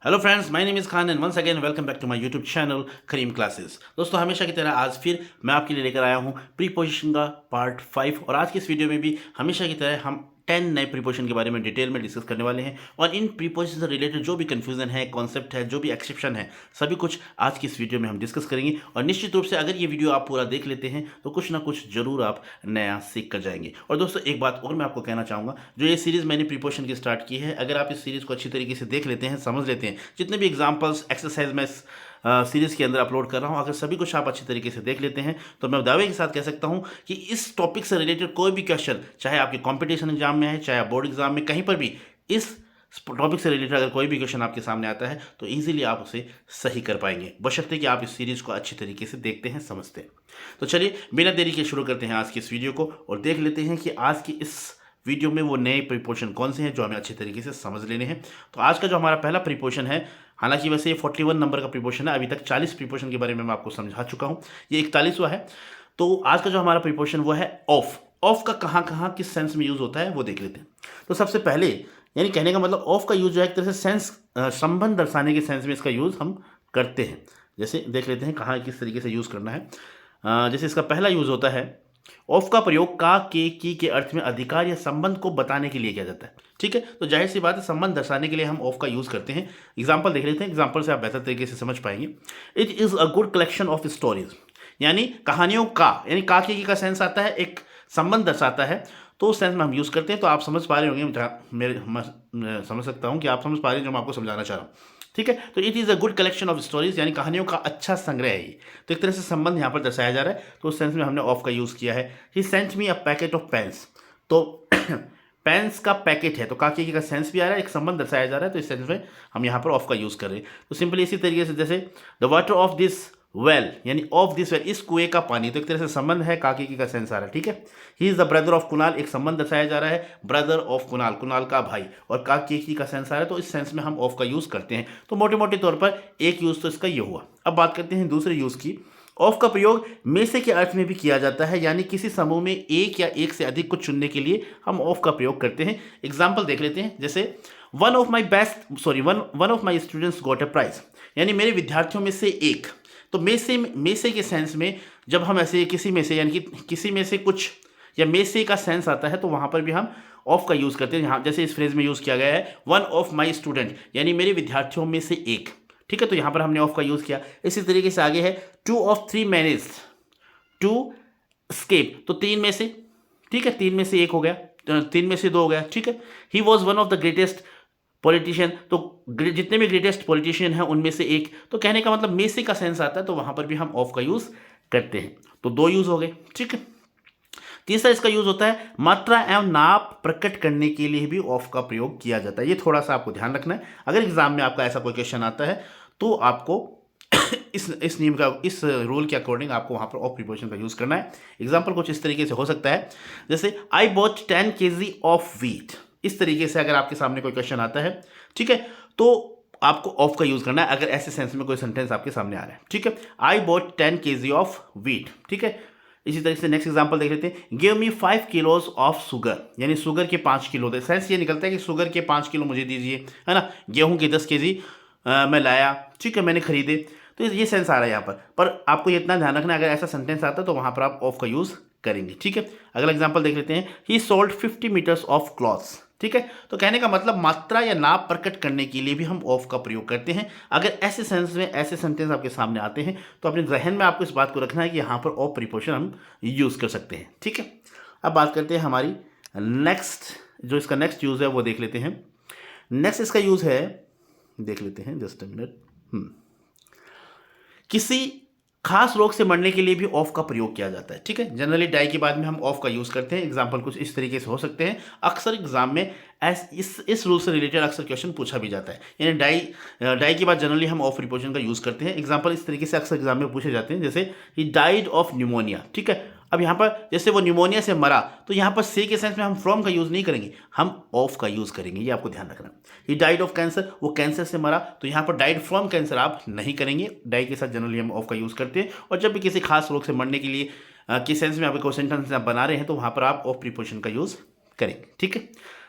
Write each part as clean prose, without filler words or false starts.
Hello friends, my name is Khan and once again welcome back to my YouTube channel Karim classes. दोस्तों, हमेशा की तरह आज फिर मैं आपके लिए लेकर आया हूँ प्रीपोजिशन का पार्ट 5। और आज की इस वीडियो में भी हमेशा की तरह हम 10 नए प्रीपोजिशन के बारे में डिटेल में डिस्कस करने वाले हैं। और इन प्रीपोजिशन से रिलेटेड जो भी कन्फ्यूजन है, कॉन्सेप्ट है, जो भी एक्सेप्शन है, सभी कुछ आज की इस वीडियो में हम डिस्कस करेंगे। और निश्चित रूप से अगर ये वीडियो आप पूरा देख लेते हैं तो कुछ ना कुछ जरूर आप नया सीख कर जाएंगे। और दोस्तों, एक बात और मैं आपको कहना चाहूँगा, जो ये सीरीज़ मैंने प्रीपोजिशन की स्टार्ट की है, अगर आप इस सीरीज़ को अच्छी तरीके से देख लेते हैं, समझ लेते हैं, जितने भी एग्जाम्पल्स एक्सरसाइज मैं सीरीज़ के अंदर अपलोड कर रहा हूँ, अगर सभी कुछ आप अच्छी तरीके से देख लेते हैं तो मैं दावे के साथ कह सकता हूँ कि इस टॉपिक से रिलेटेड कोई भी क्वेश्चन, चाहे आपके कॉम्पिटिशन एग्जाम में है, चाहे बोर्ड एग्जाम में, कहीं पर भी इस टॉपिक से रिलेटेड अगर कोई भी क्वेश्चन आपके सामने आता है तो इजीली आप उसे सही कर पाएंगे, बशर्ते कि आप इस सीरीज़ को अच्छी तरीके से देखते हैं, समझते हैं। तो चलिए बिना देरी के शुरू करते हैं आज की इस वीडियो को और देख लेते हैं कि आज की इस वीडियो में वो नए प्रीपोजिशन कौन से हैं जो हमें अच्छी तरीके से समझ लेने हैं। तो आज का जो हमारा पहला प्रीपोजिशन है, हालांकि वैसे ये 41 नंबर का प्रीपोजिशन है, अभी तक 40 प्रीपोजिशन के बारे में मैं आपको समझा चुका हूँ, ये 41वां है। तो आज का जो हमारा प्रीपोजिशन वो है ऑफ। ऑफ का कहाँ कहाँ किस सेंस में यूज़ होता है वो देख लेते हैं। तो सबसे पहले, यानी कहने का मतलब ऑफ का यूज़ जो है एक तरह से सेंस, संबंध दर्शाने के सेंस में इसका यूज़ हम करते हैं। जैसे देख लेते हैं कहाँ किस तरीके से यूज़ करना है। जैसे इसका पहला यूज़ होता है, ऑफ का प्रयोग का, के, की के अर्थ में अधिकार या संबंध को बताने के लिए किया जाता है। ठीक है, तो जाहिर सी बात है, संबंध दर्शाने के लिए हम ऑफ का यूज़ करते हैं। एग्जाम्पल देख लेते हैं, एग्जाम्पल से आप बेहतर तरीके से समझ पाएंगे। It is a good collection of stories, यानी कहानियों का, यानी का, के, की का सेंस आता है, एक संबंध दर्शाता है, तो उस सेंस में हम यूज़ करते हैं। तो आप समझ पा रहे होंगे, मैं समझ सकता हूँ कि आप समझ पा रहे हैं जो मैं आपको समझाना चाह रहा हूँ। ठीक है, तो it is a good collection of stories, यानी कहानियों का अच्छा संग्रह है ये। तो एक तरह से संबंध यहाँ पर दर्शाया जा रहा है, तो उस सेंस में हमने ऑफ का यूज़ किया है। He sent me a packet of pens, तो पेन्स का पैकेट है, तो काके का सेंस भी आ रहा है, एक संबंध दर्शाया जा रहा है, तो इस सेंस में हम यहाँ पर ऑफ का यूज़ कर रहे हैं। तो सिंपली इसी तरीके से, जैसे the water of this well, यानी ऑफ दिस वेल, इस कुएं का पानी, तो एक तरह से संबंध है, काके का सेंस आ रहा है। ठीक है, he is the brother of Kunal, एक संबंध दर्शाया जा रहा है, ब्रदर ऑफ कुणाल, कुणाल का भाई, और काके का सेंस आ रहा है, तो इस सेंस में हम ऑफ का यूज़ करते हैं। तो मोटे मोटे तौर पर एक यूज़ तो इसका ये हुआ। अब बात करते हैं दूसरे यूज़ की। ऑफ का प्रयोग में से के अर्थ में भी किया जाता है, यानी किसी समूह में एक या एक से अधिक को चुनने के लिए हम ऑफ का प्रयोग करते हैं। एग्जाम्पल देख लेते हैं, जैसे one of my students got a prize, यानी मेरे विद्यार्थियों में से एक। तो में से के सेंस में जब हम ऐसे किसी में से, यानी कि किसी में से कुछ या में से का सेंस आता है, तो वहां पर भी हम ऑफ का यूज़ करते हैं। यहाँ जैसे इस फ्रेज में यूज़ किया गया है, वन ऑफ माई स्टूडेंट, यानी मेरे विद्यार्थियों में से एक। ठीक है, तो यहां पर हमने ऑफ का यूज़ किया। इसी तरीके से आगे है, two of three manage to escape, तो तीन में से, ठीक है, तीन में से एक हो गया, तीन में से दो हो गया। ठीक है, he was one of the greatest politician, तो जितने भी ग्रेटेस्ट पॉलिटिशियन हैं उनमें से एक। तो कहने का मतलब में से का सेंस आता है, तो वहां पर भी हम ऑफ का यूज़ करते हैं। तो दो यूज़ हो गए। ठीक है, तीसरा इसका यूज होता है, मात्रा एवं नाप प्रकट करने के लिए भी ऑफ का प्रयोग किया जाता है। ये थोड़ा सा आपको ध्यान रखना है, अगर एग्जाम में आपका ऐसा कोई क्वेश्चन आता है तो आपको इस नियम का, इस रूल के अकॉर्डिंग आपको वहां पर ऑफ प्रीपोजिशन का यूज करना है। एग्जाम्पल कुछ इस तरीके से हो सकता है, जैसे I bought 10 kg of wheat. इस तरीके से अगर आपके सामने कोई क्वेश्चन आता है, ठीक है, तो आपको ऑफ का यूज करना है अगर ऐसे सेंस में कोई सेंटेंस आपके सामने आ रहा है। ठीक है, I bought 10 kg of wheat. ठीक है, इसी तरीके से नेक्स्ट एग्जांपल देख लेते हैं, give me 5 kilos of sugar, यानी शुगर के 5 किलो। सेंस ये निकलता है कि शुगर के 5 किलो मुझे दीजिए, है ना, गेहूं के 10 kg मैं लाया, ठीक है, मैंने खरीदे। तो ये सेंस आ रहा है यहाँ पर आपको ये इतना ध्यान रखना है, अगर ऐसा सेंटेंस आता है तो वहां पर आप ऑफ का यूज करेंगे। ठीक है, अगला एग्जाम्पल देख लेते हैं, he sold 50 meters of clothes. ठीक है, तो कहने का मतलब मात्रा या नाप प्रकट करने के लिए भी हम ऑफ का प्रयोग करते हैं। अगर ऐसे सेंस में ऐसे सेंटेंस आपके सामने आते हैं तो अपने जहन में आपको इस बात को रखना है कि यहाँ पर ऑफ प्रीपोजिशन हम यूज़ कर सकते हैं। ठीक है, अब बात करते हैं हमारी नेक्स्ट, जो इसका नेक्स्ट यूज़ है वो देख लेते हैं। नेक्स्ट इसका यूज़ है, देख लेते हैं, जस्ट अ मिनट। किसी खास रोग से मरने के लिए भी ऑफ का प्रयोग किया जाता है। ठीक है, जनरली डाई के बाद में हम ऑफ का यूज़ करते हैं। एग्जाम्पल कुछ इस तरीके से हो सकते हैं, अक्सर एग्जाम में इस रूल से रिलेटेड अक्सर क्वेश्चन पूछा भी जाता है, यानी डाई के बाद जनरली हम ऑफ प्रीपोजिशन का यूज़ करते हैं। एग्जाम्पल इस तरीके से अक्सर एग्जाम में पूछे जाते हैं, जैसे ही डाइड ऑफ न्यूमोनिया। ठीक है, अब यहाँ पर जैसे वो न्यूमोनिया से मरा, तो यहाँ पर से के सेंस में हम फ्रॉम का यूज़ नहीं करेंगे, हम ऑफ का यूज़ करेंगे, ये आपको ध्यान रखना। ही डाइड ऑफ कैंसर, वो कैंसर से मरा, तो यहाँ पर डाइड फ्रॉम कैंसर आप नहीं करेंगे, डाई के साथ जनरली हम ऑफ का यूज़ करते हैं। और जब भी किसी खास रोग से मरने के लिए किस सेंस में आप कोई सेंटेंस आप बना रहे हैं तो वहाँ पर आप ऑफ प्रीपोजिशन का यूज़ करेंगे। ठीक है,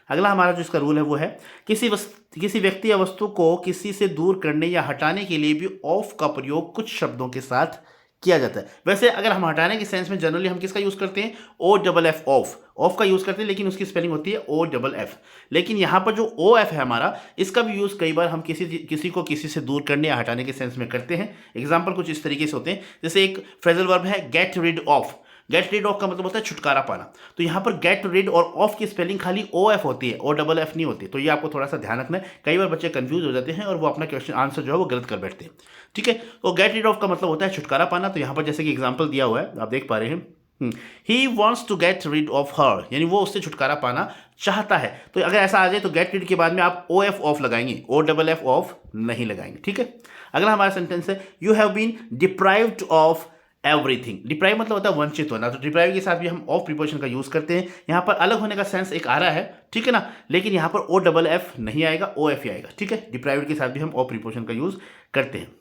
अगला हमारा जो इसका रूल है वो है किसी व्यक्ति या वस्तु को किसी से दूर करने या हटाने के लिए भी ऑफ का प्रयोग कुछ शब्दों के साथ किया जाता है। वैसे अगर हम हटाने के सेंस में जनरली हम किसका यूज़ करते हैं, ओ डबल एफ, ऑफ का यूज़ करते हैं, लेकिन उसकी स्पेलिंग होती है ओ डबल एफ। लेकिन यहाँ पर जो ओ एफ है हमारा, इसका भी यूज़ कई बार हम किसी को किसी से दूर करने या हटाने के सेंस में करते हैं। एग्जाम्पल कुछ इस तरीके से होते हैं, जैसे एक फ्रेजल वर्ब है get rid of. Get rid of का मतलब होता है छुटकारा पाना। तो यहाँ पर गेट रिड और ऑफ की स्पेलिंग खाली ओ एफ होती है, ओ डबल एफ नहीं होती। तो ये आपको थोड़ा सा ध्यान रखना है, कई बार बच्चे कंफ्यूज हो जाते हैं और वो अपना क्वेश्चन आंसर जो है वो गलत कर बैठते हैं। ठीक है, तो गेट रिड ऑफ का मतलब होता है छुटकारा पाना। तो यहाँ पर जैसे कि एग्जाम्पल दिया हुआ है, आप देख पा रहे हैं, he wants to get rid of her, यानी वो उससे छुटकारा पाना चाहता है। तो अगर ऐसा आ जाए तो गेट रिड के बाद में आप ओ एफ ऑफ लगाएंगे, ओ डबल एफ ऑफ नहीं लगाएंगे। ठीक है, अगला हमारा सेंटेंस है you have been deprived of everything. Deprive मतलब होता है वंचित होना। तो डिप्राइव के साथ भी हम ऑफ प्रीपोजिशन का यूज करते हैं। यहाँ पर अलग होने का सेंस एक आ रहा है, ठीक है ना, लेकिन यहाँ पर ओ डबल एफ नहीं आएगा, ओ एफ ही आएगा। ठीक है, डिप्राइव के साथ भी हम ऑफ प्रीपोजिशन का यूज करते हैं।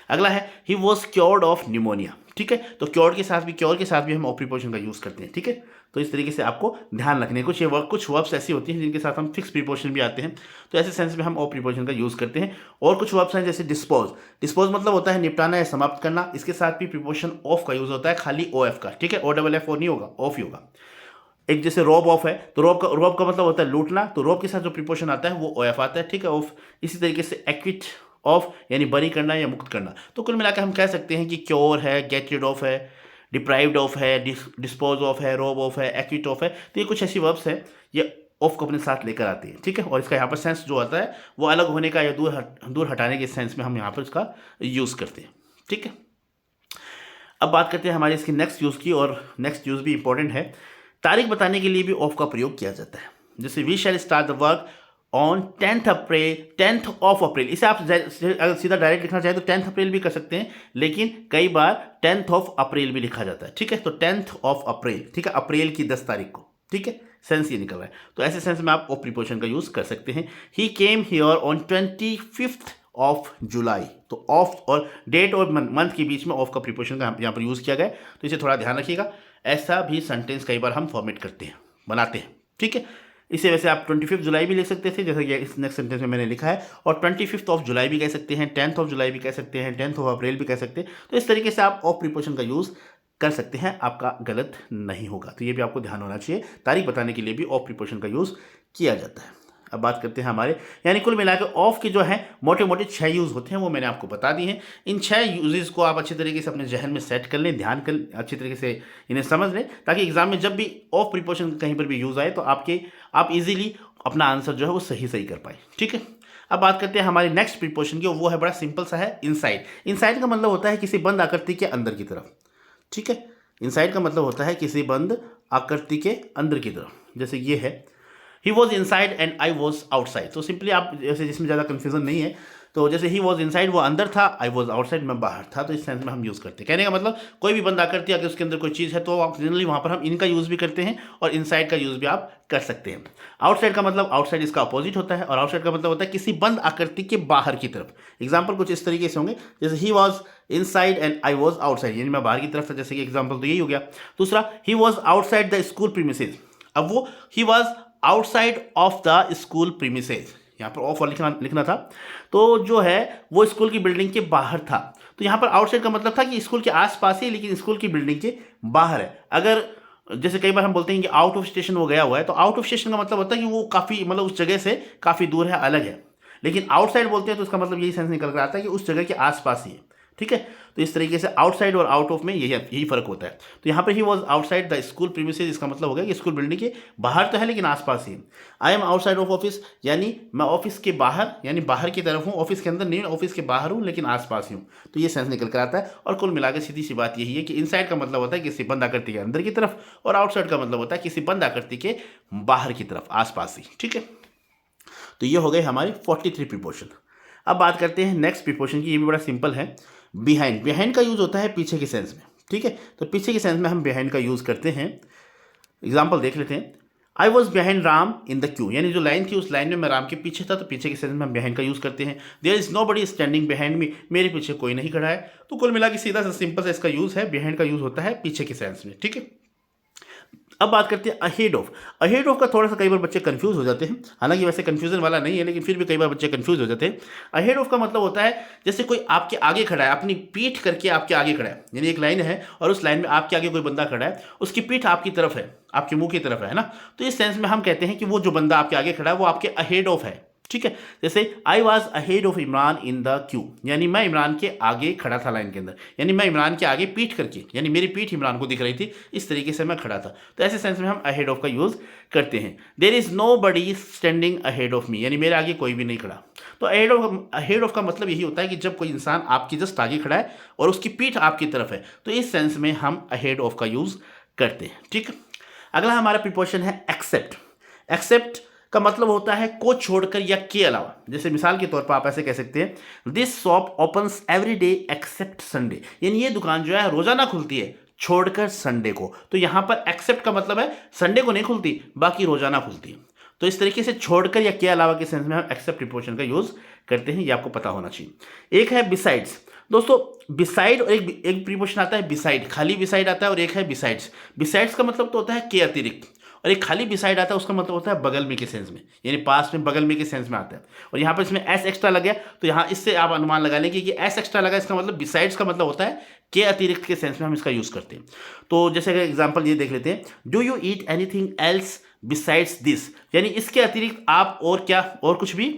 अगला है he was cured of pneumonia. ठीक है, तो क्योर के साथ भी हम ऑफ प्रीपोजिशन का यूज करते हैं। ठीक है, तो इस तरीके से आपको ध्यान रखने कुछ वर्ब्स ऐसी होती हैं जिनके साथ हम फिक्स प्रीपोजिशन भी आते हैं, तो ऐसे सेंस में हम ऑफ प्रीपोजिशन का यूज करते हैं। और कुछ वर्ब्स हैं जैसे डिस्पोज मतलब होता है निपटाना या समाप्त करना, इसके साथ भी प्रीपोजिशन ऑफ का यूज होता है, खाली ओ एफ का। ठीक है, ओ डबल एफ नहीं होगा, ऑफ ही होगा। एक जैसे रॉब ऑफ है, तो रॉब का मतलब होता है लूटना, तो रॉब के साथ जो प्रीपोजिशन आता है वो ओ एफ आता है। ठीक है, ऑफ। इसी तरीके से एक्विट ऑफ यानी बरी करना या मुक्त करना। तो कुल मिलाकर हम कह सकते हैं कि क्योर है, गेट रिड ऑफ है, डिप्राइव्ड ऑफ है, डिस्पोज ऑफ है, रोब ऑफ है, एक्विट ऑफ है। तो ये कुछ ऐसी वर्ब्स हैं ये ऑफ को अपने साथ लेकर आती हैं। ठीक है, और इसका यहाँ पर सेंस जो आता है वो अलग होने का या दूर हटाने के सेंस में हम यहाँ पर इसका यूज़ करते हैं। ठीक है, अब बात करते हैं हमारे इसकी नेक्स्ट यूज़ की, और नेक्स्ट यूज़ भी इंपॉर्टेंट है। तारीख बताने के लिए भी ऑफ का प्रयोग किया जाता है। जैसे we shall start the work on 10th of April. इसे आप अगर सीधा डायरेक्ट लिखना चाहें तो 10th अप्रैल भी कर सकते हैं, लेकिन कई बार 10th ऑफ अप्रैल भी लिखा जाता है। ठीक है, तो 10th ऑफ अप्रैल, ठीक है, अप्रैल की 10 तारीख को। ठीक है, सेंस ये निकल रहा है, तो ऐसे सेंस में आप ऑफ प्रीपोजिशन का यूज कर सकते हैं। He came here on 25th of July. तो ऑफ और डेट और मंथ के बीच में ऑफ का प्रीपोजिशन का यहाँ पर यूज किया गया है, तो इसे थोड़ा ध्यान रखिएगा। ऐसा भी सेंटेंस कई बार हम फॉर्मेट करते हैं, बनाते हैं। ठीक है, इसे वैसे आप 25 जुलाई भी लिख सकते थे, जैसे कि इस नेक्स्ट सेंटेंस में मैंने लिखा है, और 25 ऑफ जुलाई भी कह सकते हैं, 10th ऑफ जुलाई भी कह सकते हैं, 10th ऑफ अप्रैल भी कह सकते हैं। तो इस तरीके से आप ऑफ प्रीपोजिशन का यूज़ कर सकते हैं, आपका गलत नहीं होगा। तो ये भी आपको ध्यान होना चाहिए, तारीख बताने के लिए भी ऑफ प्रीपोजिशन का यूज़ किया जाता है। अब बात करते हैं हमारे, यानी कुल मिलाकर ऑफ के जो है मोटे मोटे 6 यूज़ होते हैं, वो मैंने आपको बता दी हैं। इन 6 यूजेस को आप अच्छी तरीके से अपने जहन में सेट कर लें, ध्यान कर अच्छी तरीके से इन्हें समझ लें, ताकि एग्जाम में जब भी ऑफ प्रीपोजिशन कहीं पर भी यूज़ आए तो आप इजीली अपना आंसर जो है वो सही कर पाए। ठीक है, अब बात करते हैं हमारे नेक्स्ट प्रीपोजिशन की, वो है बड़ा सिंपल सा है, इनसाइड। इनसाइड का मतलब होता है किसी बंद आकृति के अंदर की तरफ। ठीक है, इनसाइड का मतलब होता है किसी बंद आकृति के अंदर की तरफ। जैसे ये है, he was inside and I was outside. तो सिंपली आप जैसे जिसमें ज़्यादा कन्फ्यूजन नहीं है, तो जैसे ही वॉज इनसाइड वो अंदर था, आई वॉज आउटसाइड मैं बाहर था, तो इस सेंस में हम यूज़ करते हैं। कहने का मतलब कोई भी बंद आकृति अगर उसके अंदर कोई चीज़ है तो आप जनरली वहाँ पर हम इनका यूज़ भी करते हैं, और इनसाइड का यूज़ भी आप कर सकते हैं। आउटसाइड का मतलब आउटसाइड इसका अपोजिट होता है, और आउटसाइड का मतलब होता है किसी बंद आकृति के बाहर की तरफ। एग्जाम्पल कुछ इस तरीके से होंगे, जैसे he was inside and I was outside, यानी मैं बाहर की तरफ था, जैसे कि एग्जाम्पल तो यही हो गया। दूसरा, he was outside the school premises. अब वो he was outside of the school premises, यहाँ पर ऑफ लिखना था, तो जो है वो स्कूल की बिल्डिंग के बाहर था। तो यहाँ पर आउटसाइड का मतलब था कि स्कूल के आसपास ही, लेकिन स्कूल की बिल्डिंग के बाहर है। अगर जैसे कई बार हम बोलते हैं कि आउट ऑफ स्टेशन वो गया हुआ है, तो आउट ऑफ स्टेशन का मतलब होता है कि वो काफ़ी मतलब उस जगह से काफ़ी दूर है, अलग है। लेकिन आउटसाइड बोलते हैं तो उसका मतलब यही सेंस निकल कर आता है कि उस जगह के आसपास ही है। ठीक है, तो इस तरीके से आउटसाइड और आउट ऑफ में यही फर्क होता है। तो यहाँ पर he was outside the school premises, इसका मतलब हो गया कि स्कूल बिल्डिंग के बाहर तो है लेकिन आसपास ही। I am outside of office, यानी मैं ऑफिस के बाहर, यानी बाहर की तरफ हूँ, ऑफिस के अंदर नहीं, ऑफिस के बाहर हूँ लेकिन आसपास ही हूँ। तो ये सेंस निकल कर आता है, और कुल मिलाकर सीधी सी बात यही है कि इनसाइड का मतलब होता है किसी बंद आकृति के अंदर की तरफ, और आउटसाइड का मतलब होता है किसी बंद आकृति के बाहर की तरफ, आसपास ही। ठीक है, तो ये हो गए हमारे 43 प्रीपोजिशन। अब बात करते हैं नेक्स्ट प्रीपोजिशन की, ये भी बड़ा सिंपल है, बिहाइंड। बिहाइंड का यूज़ होता है पीछे के सेंस में। ठीक है, तो पीछे के सेंस में हम बिहाइंड का यूज़ करते हैं। एग्जाम्पल देख लेते हैं, I was behind Ram in the Q, यानी जो लाइन थी उस लाइन में मैं राम के पीछे था, तो पीछे के सेंस में हम बिहाइंड का यूज़ करते हैं। There is nobody standing behind me, मेरे पीछे कोई नहीं खड़ा है। तो कुल मिला के सीधा सा सिंपल सा इसका यूज़ है, बिहाइंड का यूज़ होता है पीछे के सेंस में। ठीक है, अब बात करते हैं अहेड ऑफ। अहेड ऑफ का थोड़ा सा कई बार बच्चे कंफ्यूज हो जाते हैं, हालांकि वैसे कंफ्यूजन वाला नहीं है, लेकिन फिर भी कई बार बच्चे कंफ्यूज हो जाते हैं। अहेड ऑफ का मतलब होता है जैसे कोई आपके आगे खड़ा है, अपनी पीठ करके आपके आगे खड़ा है, यानी एक लाइन है और उस लाइन में आपके आगे कोई बंदा खड़ा है, उसकी पीठ आपकी तरफ है, आपके मुंह की तरफ है ना, तो इस सेंस में हम कहते हैं कि वो जो बंदा आपके आगे खड़ा है वो आपके अहेड ऑफ है। ठीक है, जैसे I was ahead of Imran in the Q, यानी मैं इमरान के आगे खड़ा था लाइन के अंदर, यानी मैं इमरान के आगे पीठ करके, यानी मेरी पीठ इमरान को दिख रही थी, इस तरीके से मैं खड़ा था। तो ऐसे सेंस में हम अहेड ऑफ का यूज करते हैं। There is nobody standing ahead of me, यानी मेरे आगे कोई भी नहीं खड़ा। तो अहेड ऑफ का मतलब यही होता है कि जब कोई इंसान आपकी जस्ट आगे खड़ा है और उसकी पीठ आपकी तरफ है, तो इस सेंस में हम अहेड ऑफ का यूज करते हैं। ठीक है, अगला हमारा प्रीपोजिशन है एक्सेप्ट। एक्सेप्ट का मतलब होता है को छोड़कर या के अलावा। जैसे मिसाल के तौर पर आप ऐसे कह सकते हैं, this shop opens every day except Sunday, यानी ये दुकान जो है रोजाना खुलती है छोड़कर संडे को। तो यहां पर एक्सेप्ट का मतलब है संडे को नहीं खुलती, बाकी रोजाना खुलती है। तो इस तरीके से छोड़कर या के अलावा के सेंस में हम एक्सेप्ट प्रीपोजिशन का यूज करते हैं, ये आपको पता होना चाहिए। एक है बिसाइड्स। दोस्तों बिसाइड और एक प्रीपोजिशन आता है बिसाइड, खाली बिसाइड आता है, और एक है बिसाइड्स। बिसाइड्स का मतलब तो होता है के अतिरिक्त, और एक खाली बिसाइड आता है उसका मतलब होता है बगल में के सेंस में, यानी पास में, बगल में के सेंस में आता है। और यहाँ पर इसमें एस एक्स्ट्रा लग गया, तो यहाँ इससे आप अनुमान लगा लेंगे कि एस एक्स्ट्रा लगा, इसका मतलब बिसाइड्स का मतलब होता है के अतिरिक्त के सेंस में हम इसका यूज करते हैं। तो जैसे अगर एग्जाम्पल ये देख लेते हैं, do you eat anything else besides this, यानी इसके अतिरिक्त आप और क्या, और कुछ भी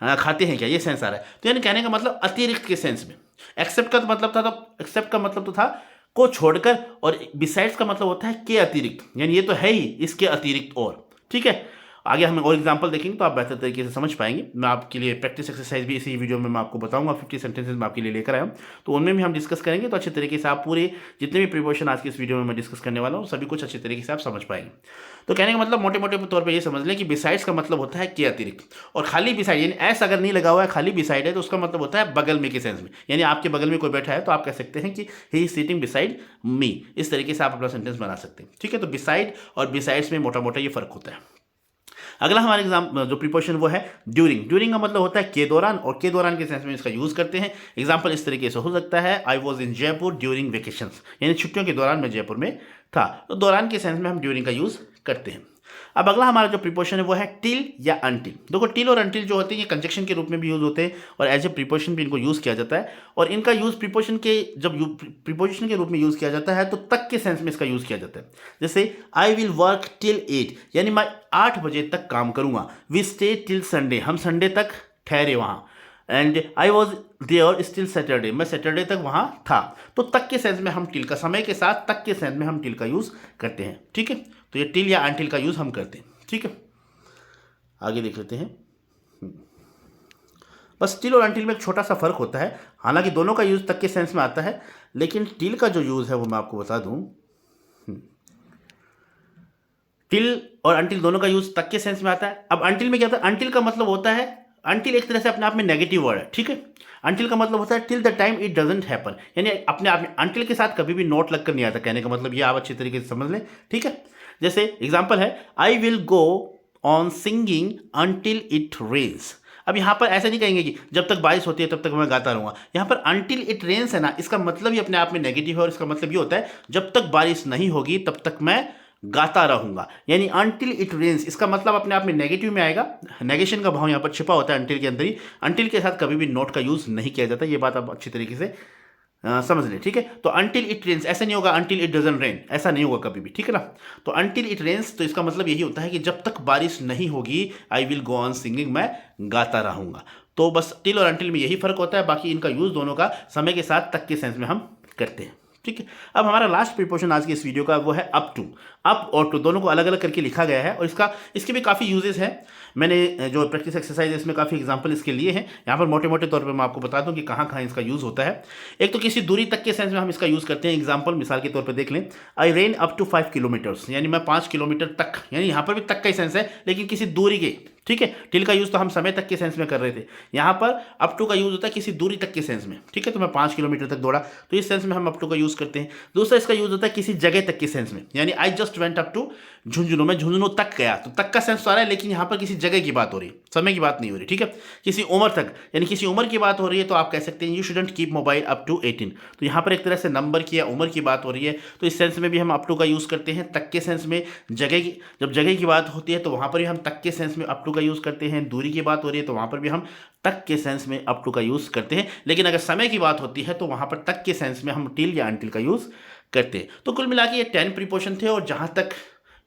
खाते हैं क्या, ये सेंस आ रहा है। तो यानी कहने का मतलब अतिरिक्त के सेंस में। एक्सेप्ट का मतलब था, तो एक्सेप्ट का मतलब तो था को छोड़कर, और बिसाइड्स का मतलब होता है के अतिरिक्त, यानी ये तो है ही, इसके अतिरिक्त और। ठीक है, आगे हम और एग्जांपल देखेंगे तो आप बेहतर तरीके से समझ पाएंगे। मैं आपके लिए प्रैक्टिस एक्सरसाइज भी इसी वीडियो में मैं आपको बताऊंगा, 50 सेंटेंसेस मैं आपके लिए लेकर आया हूँ, तो उनमें भी हम डिस्कस करेंगे। तो अच्छे तरीके से आप पूरे जितने भी प्रिपरेशन आज की इस वीडियो में मैं डिस्कस करने वाला हूँ, सभी कुछ अच्छे तरीके से आप समझ पाएंगे। तो कहने का मतलब मोटे मोटे तौर पर ये समझ लें कि बिसाइड्स का मतलब होता है के अतिरिक्त, और खाली बिसाइड यानी ऐसा अगर नहीं लगा हुआ है, खाली बिसाइड है, तो उसका मतलब होता है बगल में के सेंस में, यानी आपके बगल में कोई बैठा है तो आप कह सकते हैं कि he is sitting beside me. इस तरीके से आप अपना सेंटेंस बना सकते हैं। ठीक है, तो बिसाइड और बिसाइड्स में मोटा मोटा ये फर्क होता है। अगला हमारे एग्जाम जो प्रीपोजिशन वो है ड्यूरिंग। ड्यूरिंग का मतलब होता है के दौरान, और के दौरान के सेंस में इसका यूज करते हैं। एग्जाम्पल इस तरीके से हो सकता है, आई was in Jaipur during vacations, यानी छुट्टियों के दौरान मैं जयपुर में था। तो दौरान के सेंस में हम ड्यूरिंग का यूज करते हैं। अब अगला हमारा जो प्रीपोजिशन है वो है टिल या अनटिल। देखो टिल और अनटिल जो होते हैं ये कंजक्शन के रूप में भी यूज होते हैं, और एज ए प्रीपोजिशन भी इनको यूज किया जाता है। और इनका यूज प्रीपोजिशन के, जब प्रीपोजिशन के रूप में यूज किया जाता है तो तक के सेंस में इसका यूज किया जाता है। जैसे आई विल वर्क टिल 8, यानी मैं 8 बजे तक काम करूंगा। वी स्टे टिल संडे, हम संडे तक ठहरे वहाँ। And I was there still Saturday, मैं सैटरडे तक वहाँ था। तो तक के सेंस में हम टिल का, समय के साथ तक के सेंस में हम टिल का यूज करते हैं। ठीक है, तो ये टिल या अनटिल का यूज हम करते हैं। ठीक है, आगे देख लेते हैं। बस टिल और अनटिल में एक छोटा सा फर्क होता है, हालांकि दोनों का यूज तक के सेंस में आता है, लेकिन टिल का जो यूज है वो मैं आपको बता दूं। टिल और अनटिल दोनों का यूज तक के सेंस में आता है। अब अनटिल में क्या होता है, अनटिल का मतलब होता है, अनटिल एक तरह से अपने आप में नेगेटिव वर्ड है। ठीक है, अनटिल का मतलब होता है till the time it doesn't happen, यानी अपने आप में अनटिल के साथ कभी भी नोट लगकर नहीं आता। कहने का मतलब ये आप अच्छी तरीके से समझ लें। ठीक है, जैसे एग्जांपल है, I will go on singing until it rains. अब यहाँ पर ऐसा नहीं कहेंगे कि जब तक बारिश होती है तब तक मैं गाता रहूंगा। यहाँ पर अनटिल इट रेन्स है ना, इसका मतलब ही अपने आप में नेगेटिव है, और इसका मतलब ये होता है जब तक बारिश नहीं होगी तब तक मैं गाता रहूंगा। यानी अनटिल इट रेन्स, इसका मतलब अपने आप में नेगेटिव में आएगा, नेगेशन का भाव यहाँ पर छिपा होता है अनटिल के अंदर ही। अनटिल के साथ कभी भी नोट का यूज नहीं किया जाता, ये बात आप अच्छी तरीके से समझ लें। ठीक है, तो अनटिल इट रेन्स ऐसा नहीं होगा, अनटिल इट डजंट रेन ऐसा नहीं होगा कभी भी। ठीक है ना, तो अनटिल इट रेन्स, तो इसका मतलब यही होता है कि जब तक बारिश नहीं होगी आई विल गो ऑन सिंगिंग, मैं गाता रहूंगा। तो बस टिल और अनटिल में यही फर्क होता है, बाकी इनका यूज दोनों का समय के साथ तक के सेंस में हम करते हैं। ठीक है, अब हमारा लास्ट प्रीपोजिशन आज की इस वीडियो का वो है अप टू। अप और टू दोनों को अलग अलग करके लिखा गया है, और इसके भी काफ़ी यूजेस हैं। मैंने जो प्रैक्टिस एक्सरसाइज है इसमें काफ़ी एग्जांपल इसके लिए हैं। यहाँ पर मोटे मोटे तौर पर मैं आपको बता दूं कि कहाँ कहाँ इसका यूज़ होता है। एक तो किसी दूरी तक के सेंस में हम इसका यूज़ करते हैं। एग्जाम्पल मिसाल के तौर पर देख लें, आई रेन अप टू 5 किलोमीटर्स, यानी मैं 5 किलोमीटर तक, यानी यहाँ पर भी तक का ही सेंस है, लेकिन किसी दूरी के ठीक है। टिल का यूज़ तो हम समय तक के सेंस में कर रहे थे, यहाँ पर अप टू का यूज़ होता है किसी दूरी तक के सेंस में, ठीक है। तो मैं 5 किलोमीटर तक दौड़ा तो इस सेंस में हम अप टू का यूज़ करते हैं। दूसरा इसका यूज़ होता है किसी जगह तक के सेंस में, यानी I just went up to Jhunjhunu, मैं झुंझुनू तक गया, तो तक का सेंस तो आ रहा है, लेकिन यहाँ पर किसी जगह की बात हो रही है, समय की बात नहीं हो रही, ठीक है। किसी उम्र तक, यानी किसी उम्र की बात हो रही है तो आप कह सकते हैं you shouldn't keep mobile up to 18। तो यहाँ पर एक तरह से नंबर की या उम्र की बात हो रही है, तो इस सेंस में भी हम अप टू का यूज़ करते हैं। तक के सेंस में जगह की, जब जगह की बात होती है तो वहाँ पर भी हम तक के सेंस में अप टू का यूज़ करते हैं। दूरी की बात हो रही है तो वहाँ पर भी हम तक के सेंस में अप टू का यूज़ करते हैं। लेकिन अगर समय की बात होती है तो वहाँ पर तक के सेंस में हम टिल या अनटिल का यूज़ करते हैं। तो कुल मिला के ये 10 प्रीपोजिशन थे, और जहाँ तक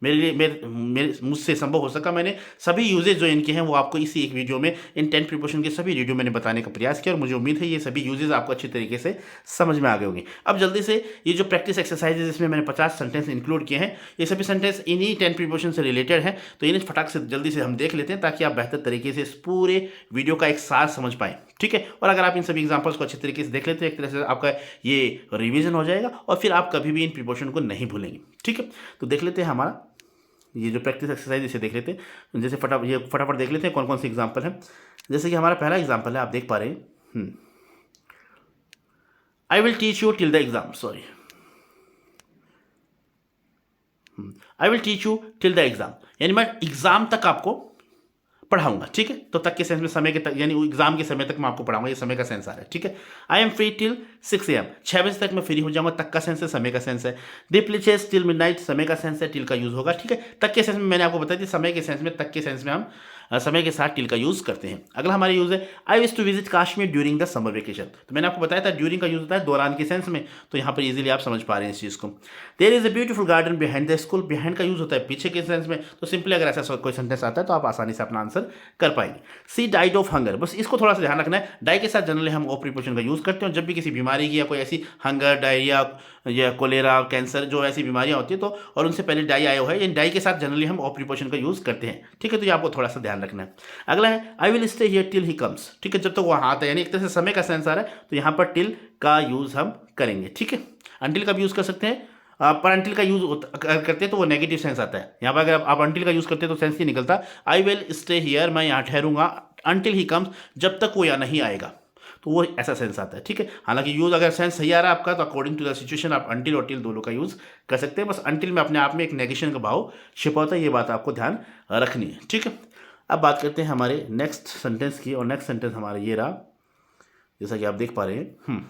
मेरे लिए मेरे मुझसे संभव हो सका मैंने सभी यूजेज जो इनके हैं वो आपको इसी एक वीडियो में इन 10 प्रीपोजिशन के सभी वीडियो मैंने बताने का प्रयास किया, और मुझे उम्मीद है ये सभी यूजेज आपको अच्छी तरीके से समझ में आ गए होंगे। अब जल्दी से ये जो प्रैक्टिस एक्सरसाइजेज इसमें मैंने 50 सेंटेंस इंक्लूड किए हैं, ये सभी सेंटेंस इन्हीं 10 प्रीपोजिशन से रिलेटेड हैं, तो इन्हें फटाक से जल्दी से हम देख लेते हैं ताकि आप बेहतर तरीके से इस पूरे वीडियो का एक सार समझ पाएँ, ठीक है। और अगर आप इन सभी एग्जांपल्स को अच्छे तरीके से देख लेते हैं, एक तरह से आपका ये रिवीजन हो जाएगा और फिर आप कभी भी इन प्रीपोजिशन को नहीं भूलेंगे, ठीक है। तो देख लेते हैं हमारा ये जो प्रैक्टिस एक्सरसाइज इसे देख लेते हैं। जैसे फटाफट देख लेते हैं कौन कौन सी एग्जांपल है। जैसे कि हमारा पहला एग्जांपल है, आप देख पा रहे हैं, I will teach you till the exam, sorry, I will teach you till the exam, यानी मैं एग्जाम तक आपको पढ़ाऊंगा, ठीक है। तो तक के सेंस में समय के तक, यानी एग्जाम के समय तक मैं आपको पढ़ाऊंगा, ये समय का सेंस आ रहा है, ठीक है। I am free till 6 AM, 6 बजे तक मैं फ्री हो जाऊंगा, तक का सेंस है, समय का सेंस है। दे प्लीचेस टिल मिडनाइट, समय का सेंस है, टिल का यूज होगा, ठीक है। तक के सेंस में मैंने आपको बताया थी, समय के सेंस में, तक के सेंस में हम समय के साथ टिल का यूज करते हैं। अगला हमारा यूज है I wish to visit Kashmir during the summer vacation, तो मैंने आपको बताया था ड्यूरिंग का यूज होता है दौरान के सेंस में, तो यहाँ पर इजीली आप समझ पा रहे हैं इस चीज को। There is a beautiful garden behind the school, behind का यूज होता है पीछे के सेंस में, तो सिंपली अगर ऐसा कोई सेंटेंस आता है तो आप आसानी से अपना आंसर कर पाएंगे। सी डाइड ऑफ हंगर, बस इसको थोड़ा सा ध्यान रखना है, डाई के साथ जनरली हम ओ प्रीपोजिशन का यूज करते हैं, जब भी किसी बीमारी की या कोई ऐसी हंगर, डायरिया या कोलेरा, कैंसर, जो ऐसी बीमारियां होती है तो और उनसे पहले डाई आया हुआ है, यानी डाई के साथ जनरली हम ओ प्रीपोजिशन का यूज करते हैं, ठीक है। तो ये आपको थोड़ा सा ध्यान रखना है। अगला है I will stay here till he comes, ठीक है, जब तक वो आता है, यानी एक तरह से समय का सेंस आ रहा है, तो यहाँ पर टिल का यूज हम करेंगे, ठीक है। अनटिल का भी यूज कर सकते हैं, पर अनटिल का यूज करते हैं तो वो नेगेटिव सेंस आता है। यहाँ पर अगर आप अनटिल का यूज करते हैं तो सेंस ही निकलता, आई विल स्टे हियर, मैं यहाँ ठहरूंगा, अनटिल ही कम्स, जब तक वो यहाँ नहीं आएगा, तो वो ऐसा सेंस आता है, ठीक है। हालांकि यूज अगर सेंस सही आ रहा है आपका, तो अकॉर्डिंग टू द सिचुएशन आप अनटिल और टिल दोनों का यूज कर सकते हैं। बस अनटिल में अपने आप में एक नेगेशन का भाव छिपा होता है, ये बात आपको ध्यान रखनी है, ठीक है। अब बात करते हैं हमारे नेक्स्ट सेंटेंस की, और नेक्स्ट सेंटेंस हमारा ये रहा, जैसा कि आप देख पा रहे हैं,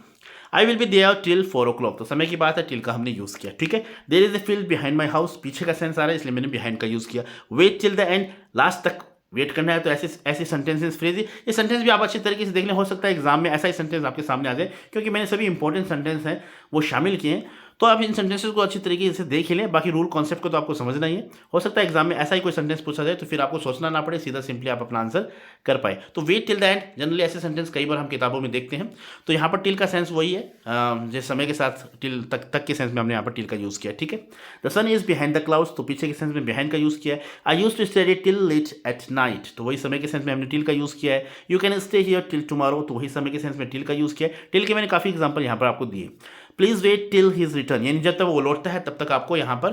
I will be there till 4 o'clock, तो समय की बात है, टिल का हमने यूज किया, ठीक है। There is a field behind my house, पीछे का सेंस आ रहा है इसलिए मैंने बिहाइंड का यूज किया। Wait till the end, last तक वेट करना है, तो ऐसे सेंटेंसेस फ्रेज, ये सेंटेंस भी आप अच्छी तरीके से देख लें, हो सकता है एग्जाम में ऐसा ही सेंटेंस आपके सामने आ जाए, क्योंकि मैंने सभी इंपॉर्टेंट सेंटेंस हैं वो शामिल किए हैं, तो आप इन सेंटेंसेस को अच्छी तरीके से देख ही लें। बाकी रूल कॉन्सेप्ट को तो आपको समझना ही है, हो सकता है एग्जाम में ऐसा ही कोई सेंटेंस पूछा जाए तो फिर आपको सोचना ना पड़े, सीधा सिंपली आप अपना आंसर कर पाए। तो wait till the end, generally ऐसे सेंटेंस कई बार हम किताबों में देखते हैं, तो यहाँ पर टिल का सेंस वही है, जैसे समय के साथ टिल तक के सेंस में हमने यहाँ पर टिल का यूज़ किया, ठीक है। The sun is behind the clouds, तो पीछे के सेंस में बिहाइंड का यूज़ किया है। I used to study till late at night, तो वही समय के सेंस में हमने टिल का यूज़ किया है। You can stay here till tomorrow, तो वही समय के सेंस में टिल का यूज़ किया है। टिल के मैंने काफ़ी एग्जाम्पल यहाँ पर आपको दिए। Please wait till his return, यानी जब तक वो लौटता है तब तक आपको यहाँ पर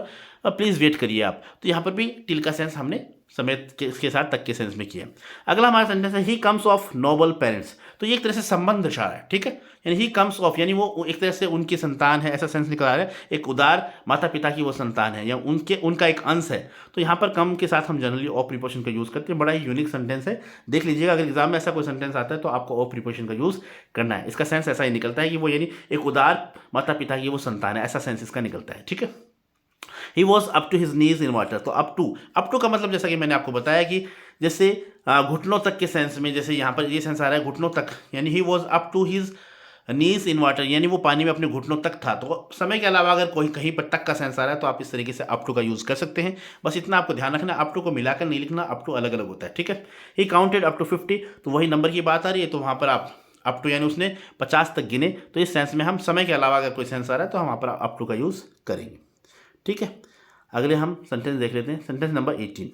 प्लीज़ वेट करिए आप, तो यहाँ पर भी टिल का सेंस हमने समय के साथ तक के सेंस में किया। अगला हमारा सेंटेंस है he comes of noble parents, तो ये एक तरह से संबंध दर्शा रहा है, ठीक है। यानी ही कम्स ऑफ, यानी वो एक तरह से उनकी संतान है, ऐसा सेंस निकल आ रहा है, एक उदार माता पिता की वो संतान है या उनका एक अंश है। तो यहाँ पर कम के साथ हम जनरली ऑफ प्रीपोजिशन का यूज़ करते हैं, बड़ा ही यूनिक सेंटेंस है, देख लीजिएगा अगर एग्जाम में ऐसा कोई सेंटेंस आता है तो आपको ऑफ प्रीपोजिशन का यूज़ करना है। इसका सेंस ऐसा ही निकलता है कि वो यानी एक उदार माता पिता की वो संतान है, ऐसा सेंस इसका निकलता है, ठीक है। He was up to his knees in water, तो अप टू का मतलब जैसा कि मैंने आपको बताया कि जैसे घुटनों तक के सेंस में, जैसे यहाँ पर ये सेंस आ रहा है घुटनों तक, यानी he was up to his knees in water, यानी वो पानी में अपने घुटनों तक था। तो समय के अलावा अगर कोई कहीं पर तक का सेंस आ रहा है तो आप इस तरीके से अप टू का यूज़ कर सकते हैं। बस इतना आपको ध्यान रखना, अप टू को मिलाकर नहीं लिखना, अप टू अलग अलग होता है, ठीक है। ही काउंटेड अप टू 50, तो वही नंबर की बात आ रही है, तो वहाँ पर आप अप टू यानी उसने 50 तक गिने, तो इस सेंस में हम समय के अलावा अगर कोई सेंस आ रहा है तो हम वहाँ पर अप टू का यूज़ करेंगे, ठीक है। अगले हम सेंटेंस देख लेते हैं, सेंटेंस नंबर 18,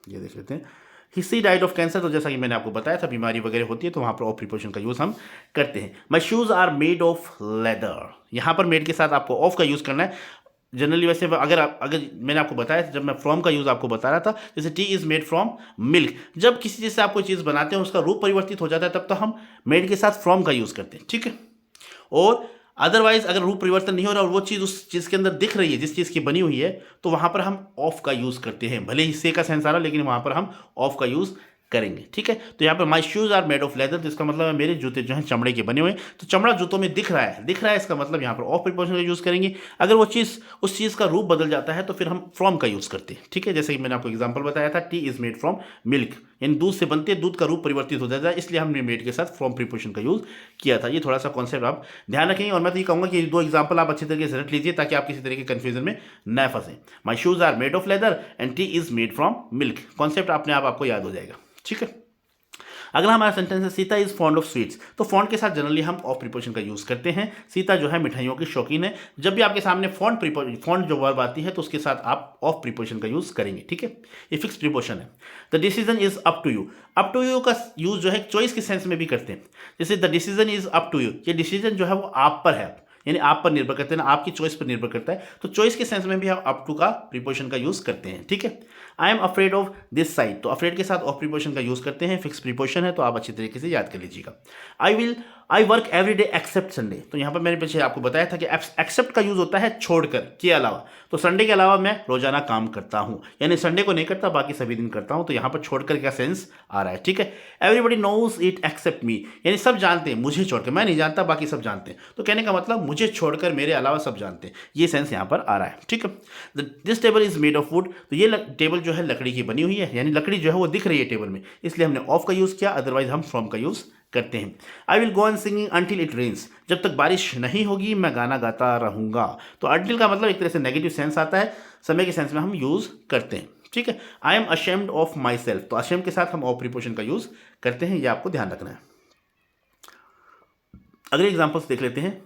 ये देख लेते हैं। ही डाइड ऑफ कैंसर, तो जैसा कि मैंने आपको बताया था बीमारी वगैरह होती है तो वहाँ पर ऑफ प्रीपोजिशन का यूज़ हम करते हैं। My shoes are made of leather, यहाँ पर मेड के साथ आपको ऑफ का यूज़ करना है। जनरली वैसे अगर मैंने आपको बताया जब मैं फ्रॉम का यूज़ आपको बता रहा था, जैसे T is made from milk, जब किसी चीज़ से आप कोई चीज़ बनाते हैं उसका रूप परिवर्तित हो जाता है तब तो हम मेड के साथ फ्रॉम का यूज़ करते हैं, ठीक है। और अदरवाइज अगर रूप परिवर्तन नहीं हो रहा और वो चीज़ उस चीज़ के अंदर दिख रही है जिस चीज़ की बनी हुई है, तो वहाँ पर हम ऑफ का यूज़ करते हैं, भले ही से का सेंस आ रहा लेकिन वहाँ पर हम ऑफ का यूज़ करेंगे, ठीक है। तो यहाँ पर my shoes are made of leather, तो इसका मतलब है मेरे जूते जो हैं चमड़े के बने हुए हैं, तो चमड़ा जूतों में दिख रहा है इसका मतलब यहाँ पर ऑफ प्रीपोजिशन का यूज़ करेंगे। अगर वो चीज़ उस चीज़ का रूप बदल जाता है तो फिर हम फ्रॉम का यूज़ करते हैं, ठीक है। जैसे कि मैंने आपको एग्जाम्पल बताया था, T is made from milk, यानी दूध से बनते दूध का रूप परिवर्तित हो जाता है, इसलिए हमने मेड के साथ फ्रॉम प्रीपोजिशन का यूज़ किया था। ये थोड़ा सा कॉन्सेप्ट आप ध्यान रखेंगे और मैं तो ये कहूँगा कि 2 एग्जाम्पल आप अच्छी तरीके से रख लीजिए ताकि आप किसी तरह के कन्फ्यूजन में न फंसे। My shoes are made of leather and tea is made from milk, concept अपने आप आपको याद हो जाएगा, ठीक है। अगला हमारा सेंटेंस है Sita is fond of sweets, तो फॉन्ड के साथ जनरली हम ऑफ प्रीपोजिशन का यूज करते हैं। सीता जो है मिठाइयों की शौकीन है, जब भी आपके सामने फॉन्ड जो वर्ब आती है तो उसके साथ आप ऑफ प्रीपोजिशन का यूज करेंगे, ठीक है। ये फिक्स प्रीपोजिशन है। The decision is up to you, up to you का यूज जो है चॉइस के सेंस में भी करते हैं, जैसे the decision is up to you, ये डिसीजन जो है वो आप पर है, यानी आप पर निर्भर करते हैं ना, आपकी चॉइस पर निर्भर करता है, तो चॉइस के सेंस में भी हम अप टू का प्रीपोजिशन का यूज करते हैं, ठीक है। I am afraid of this side, तो अफ्रेड के साथ ऑफ प्रीपोजिशन का यूज करते हैं, फिक्स प्रीपोजिशन है तो आप अच्छी तरीके से याद कर लीजिएगा। I work every day except Sunday, तो यहाँ पर मैंने पीछे आपको बताया था कि एक्सेप्ट का यूज होता है छोड़कर, के अलावा, तो संडे के अलावा मैं रोजाना काम करता हूँ, यानी संडे को नहीं करता बाकी सभी दिन करता हूँ, तो यहाँ पर छोड़कर का सेंस आ रहा है, ठीक है। एवरीबडी नोज इट एक्सेप्ट मी, यानी सब जानते हैं मुझे छोड़कर, मैं नहीं जानता बाकी सब जानते हैं, तो कहने का मतलब मुझे छोड़कर मेरे अलावा सब जानते हैं, ये सेंस यहाँ पर आ रहा है, ठीक है। This table is made of would, तो ये टेबल जो है लकड़ी की बनी हुई है, यानी लकड़ी जो है वो दिख रही है टेबल में, इसलिए हमने ऑफ का यूज किया, अदरवाइज हम फ्रॉम का यूज करते हैं। I will go on singing until it rains, जब तक बारिश नहीं होगी मैं गाना गाता रहूंगा, तो अंटिल का मतलब एक तरह से नेगेटिव सेंस आता है, समय के सेंस में हम यूज करते हैं, ठीक है। I am ashamed of my self, तो अशेम्ड के साथ हम ऑफ प्रीपोजिशन का यूज करते हैं, ये आपको ध्यान रखना है। अगले एग्जांपल्स देख लेते हैं।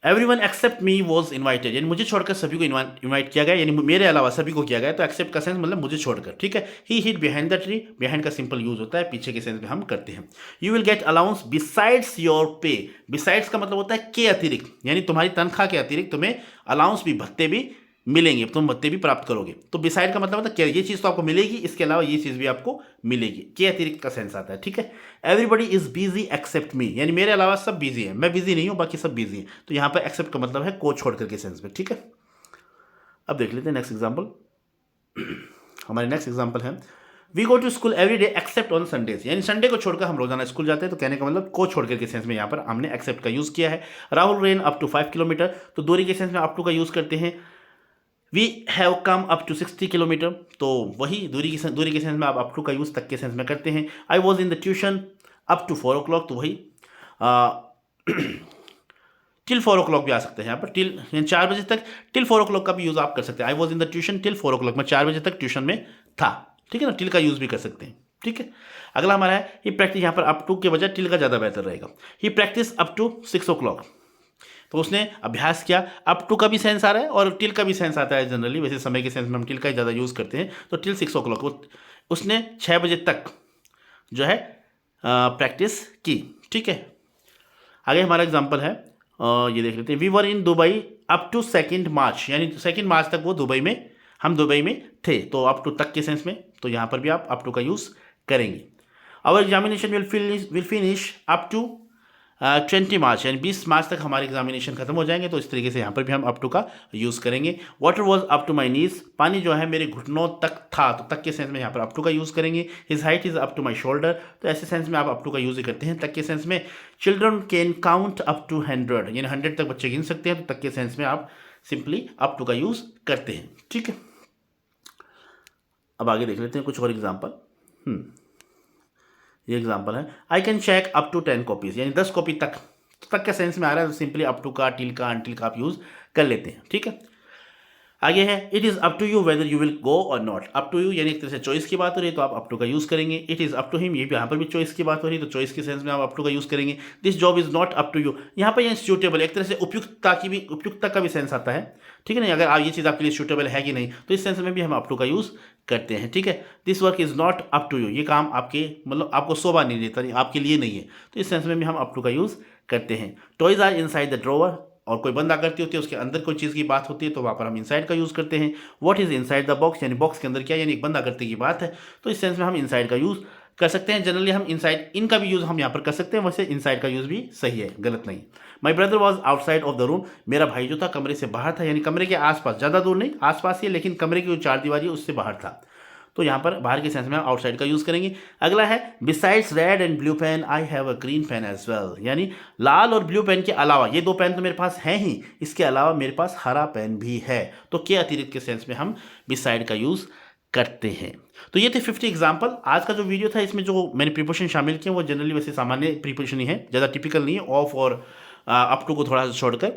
Everyone except me was invited, यानी मुझे छोड़कर सभी को इन्वाइट किया गया, यानी मेरे अलावा सभी को किया गया, तो एक्सेप्ट का सेंस मतलब मुझे छोड़कर, ठीक है। ही hide behind the tree, behind का सिंपल यूज होता है, पीछे के सेंस में हम करते हैं। You will get allowance besides your पे, बिसाइड्स का मतलब होता है के अतिरिक्त, यानी तुम्हारी तनख्वाह के अतिरिक्त तुम्हें अलाउंस भी, भत्ते भी मिलेंगे, तुम भत्ते भी प्राप्त करोगे, तो बिसाइड का मतलब होता है क्या, ये चीज़ तो आपको मिलेगी, इसके अलावा ये चीज़ भी आपको मिलेगी, के अतिरिक्त का सेंस आता है, ठीक है। एवरीबडी इज बिजी एक्सेप्ट मी, यानी मेरे अलावा सब बिजी है, मैं बिजी नहीं हूँ बाकी सब बिजी हैं, तो यहाँ पर एक्सेप्ट का मतलब है को छोड़ करके सेंस में, ठीक है। अब देख लेते हैं नेक्स्ट एग्जाम्पल। हमारे नेक्स्ट एग्जाम्पल है we go to school every day except on Sundays, यानी संडे को छोड़कर हम रोजाना स्कूल जाते हैं, तो कहने का मतलब को छोड़कर के सेंस में यहाँ पर हमने एक्सेप्ट का यूज किया है। Rahul ran up to 5 kilometer, तो दूरी के सेंस में अप टू का यूज करते हैं। We have come up to 60 kilometer, तो वही दूरी के सेंस में आप अप टू का यूज़ तक के सेंस में करते हैं। I was in the tuition up to 4 o'clock, तो वही टिल 4 o'clock भी आ सकते हैं यहाँ पर, टिल 4 बजे तक, टिल 4 o'clock का भी यूज़ आप कर सकते हैं। I was in the tuition till 4 o'clock, मैं 4 बजे तक ट्यूशन में था, ठीक है ना, टिल का यूज़ भी कर सकते हैं, ठीक है। अगला हमारा है ही प्रैक्टिस, यहाँ पर अप टू के बजाय टिल का ज़्यादा बेहतर रहेगा। ही प्रैक्टिस अप टू 6 o'clock, तो उसने अभ्यास किया, अप टू का भी सेंस आ रहा है और टिल का भी सेंस आता है जनरली, वैसे समय के सेंस में हम टिल का ही ज़्यादा यूज़ करते हैं, तो टिल 6 o'clock, उसने 6 बजे तक जो है प्रैक्टिस की, ठीक है। आगे हमारा एग्जांपल है, ये देख लेते हैं। We were in Dubai up to 2 March, यानी 2 मार्च तक वो हम दुबई में थे, तो अप टू तक के सेंस में, तो यहाँ पर भी आप अप टू का यूज़ करेंगे। Our examination will finish up to 20 March, यानी 20 मार्च तक हमारे एग्जामिनेशन खत्म हो जाएंगे, तो इस तरीके से यहाँ पर भी हम अप टू का यूज़ करेंगे। Water was up to my knees, पानी जो है मेरे घुटनों तक था, तो तक के सेंस में यहाँ पर अप टू का यूज़ करेंगे। His height is up to my shoulder, तो ऐसे सेंस में आप अप टू का यूज़ करते हैं तक के सेंस में। Children can count up to 100, यानी 100 तक बच्चे गिन सकते हैं, तो तक के सेंस में आप सिंपली अप टू का यूज़ करते हैं, ठीक है। अब आगे देख लेते हैं कुछ और एग्जाम्पल। ये एग्जांपल है, I can check up to 10 copies, यानी 10 कॉपी तक का सेंस में आ रहा है, तो सिंपली अप टू का, टिल का, अनटिल का आप यूज कर लेते हैं, ठीक है। आगे है it is up to you whether you will go or not, up to you यानी एक तरह से चॉइस की बात हो रही है, तो आप अप टू का यूज़ करेंगे। It is up to him, ये भी यहाँ पर भी चॉइस की बात हो रही है, तो चॉइस के सेंस में आप अप टू का यूज़ करेंगे। This job is not up to you, यहाँ पर ये सूटेबल, एक तरह से उपयुक्तता का भी सेंस आता है, ठीक है ना, अगर आप ये चीज़ आपके लिए सूटेबल है कि नहीं, तो इस सेंस में भी हम अप टू का यूज़ करते हैं, ठीक है। This work is not up to you, ये काम आपके मतलब आपको शोभा नहीं देता, आपके लिए नहीं है, तो इस सेंस में भी हम अप टू का यूज़ करते हैं। Toys are inside the drawer और कोई बंद आकृति होती है, उसके अंदर कोई चीज़ की बात होती है, तो वहाँ पर हम इनसाइड का यूज़ करते हैं। What is inside the box, यानी बॉक्स के अंदर क्या, यानी एक बंद आकृति की बात है, तो इस सेंस में हम इनसाइड का यूज़ कर सकते हैं। जनरली हम इनसाइड इन का भी यूज़ हम यहाँ पर कर सकते हैं, वैसे इनसाइड का यूज़ भी सही है, गलत नहीं। My brother was outside of the room, मेरा भाई जो था कमरे से बाहर था, यानी कमरे के आसपास, ज़्यादा दूर नहीं, आसपास ही, लेकिन कमरे की जो चार दीवारी है उससे बाहर था, तो यहाँ पर बाहर के सेंस में हम आउटसाइड का यूज़ करेंगे। अगला है besides red and blue pen I have a green pen as well, यानी लाल और ब्लू पेन के अलावा, ये दो पेन तो मेरे पास हैं ही, इसके अलावा मेरे पास हरा पेन भी है, तो के अतिरिक्त के सेंस में हम बिसाइड का यूज़ करते हैं। तो ये थे 50 एग्जाम्पल। आज का जो वीडियो था इसमें जो मैंने प्रीपोजिशन शामिल किए वो जनरली वैसे सामान्य प्रीपोजिशन ही है, ज़्यादा टिपिकल नहीं है, ऑफ और अप टू को थोड़ा सा छोड़कर।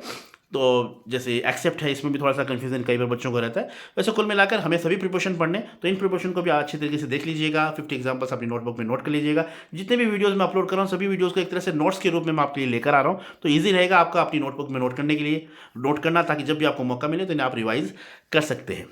तो जैसे एक्सेप्ट है, इसमें भी थोड़ा सा कन्फ्यूजन कई बार बच्चों को रहता है। वैसे कुल मिलाकर हमें सभी प्रिपोजिशन पढ़ने, तो इन प्रिपोजिशन को भी अच्छी तरीके से देख लीजिएगा। 50 एग्जाम्पल्स अपनी नोटबुक में नोट कर लीजिएगा। जितने भी वीडियोस मैं अपलोड कर रहा हूँ सभी वीडियोस को एक तरह से नोट्स के रूप में मैं आपके लिए लेकर आ रहा हूँ, तो ईजी रहेगा आपका अपनी नोटबुक में नोट करने के लिए, नोट करना, ताकि जब भी आपको मौका मिले तो इन्हें आप रिवाइज कर सकते हैं।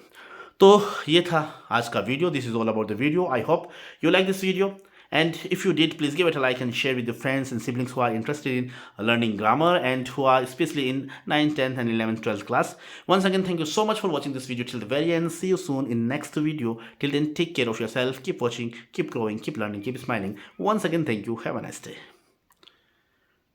तो ये था आज का video. This is all about the video. I hope you like this video. And if you did, please give it a like and share with your friends and siblings who are interested in learning grammar and who are especially in 9th, 10th and 11th, 12th class. Once again, thank you so much for watching this video till the very end. See you soon in next video. Till then, take care of yourself. Keep watching, keep growing, keep learning, keep smiling. Once again, thank you. Have a nice day.